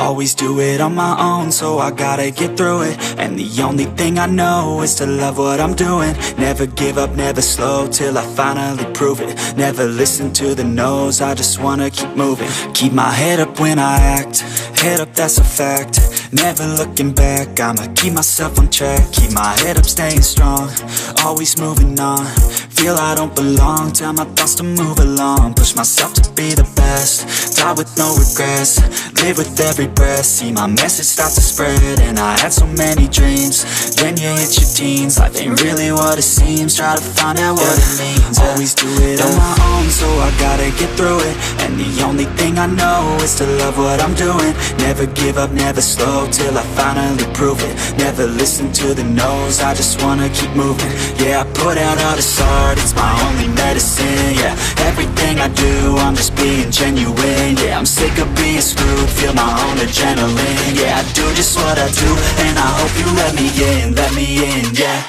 Always do it on my own, so I gotta get through it. And the only thing I know is to love what I'm doing. Never give up, never slow, till I finally prove it. Never listen to the no's, I just wanna keep moving. Keep my head up when I act, head up, that's a fact. Never looking back, I'ma keep myself on track. Keep my head up, staying strong, always moving on. Feel I don't belong, tell my thoughts to move along. Push myself to be the best, die with no regrets. Live with every breath, see my message start to spread. And I had so many dreams, then you hit your teens. Life ain't really what it seems, try to find out what it means. Always do it on my own, so I gotta get through it. And the only thing I know is to love what I'm doing. Never give up, never slow, till I finally prove it. Never listen to the no's, I just wanna keep moving. Yeah, I put out all this art, it's my only medicine. Yeah, everything I do, I'm just being genuine. Yeah, I'm sick of being screwed, feel my own adrenaline. Yeah, I do just what I do, and I hope you let me in, yeah.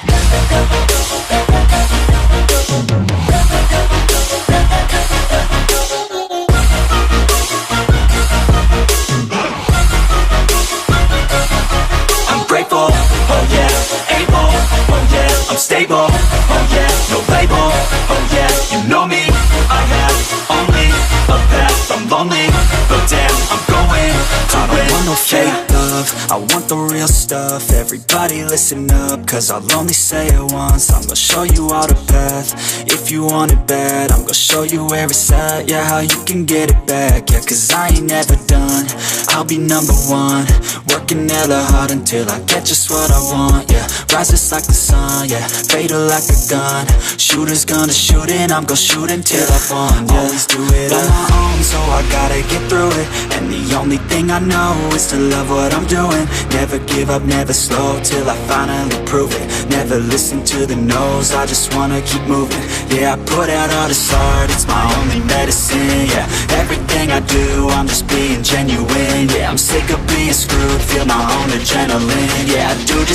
I'm grateful, oh yeah, able, oh yeah, I'm stable, oh yeah, no label, oh yeah, you know me, I have only a path, I'm lonely, but damn, I'm going to win. I don't want no fake love, I want the real stuff. Everybody listen up, cause I'll only say it once. I'm gonna show you all the path, if you want it bad. I'm gonna show you where it's at, yeah, how you can get it back. Yeah, cause I ain't never done, I'll be number one. Working hella hard until I get just what I want, yeah. Rises like the sun, yeah, fatal like a gun. Shooters gonna shoot and I'm gonna shoot until I won, yeah. Always do it on my own, so I gotta get through it. And the only thing I know is to love what I'm doing. Never give up, never slow, till I finally prove it. Never listen to the no's, I just wanna keep moving. Yeah, I put out all this art, it's my only medicine. Yeah, everything I do, I'm just being genuine. Yeah, I'm sick of being screwed, feel my own adrenaline. Yeah, I do just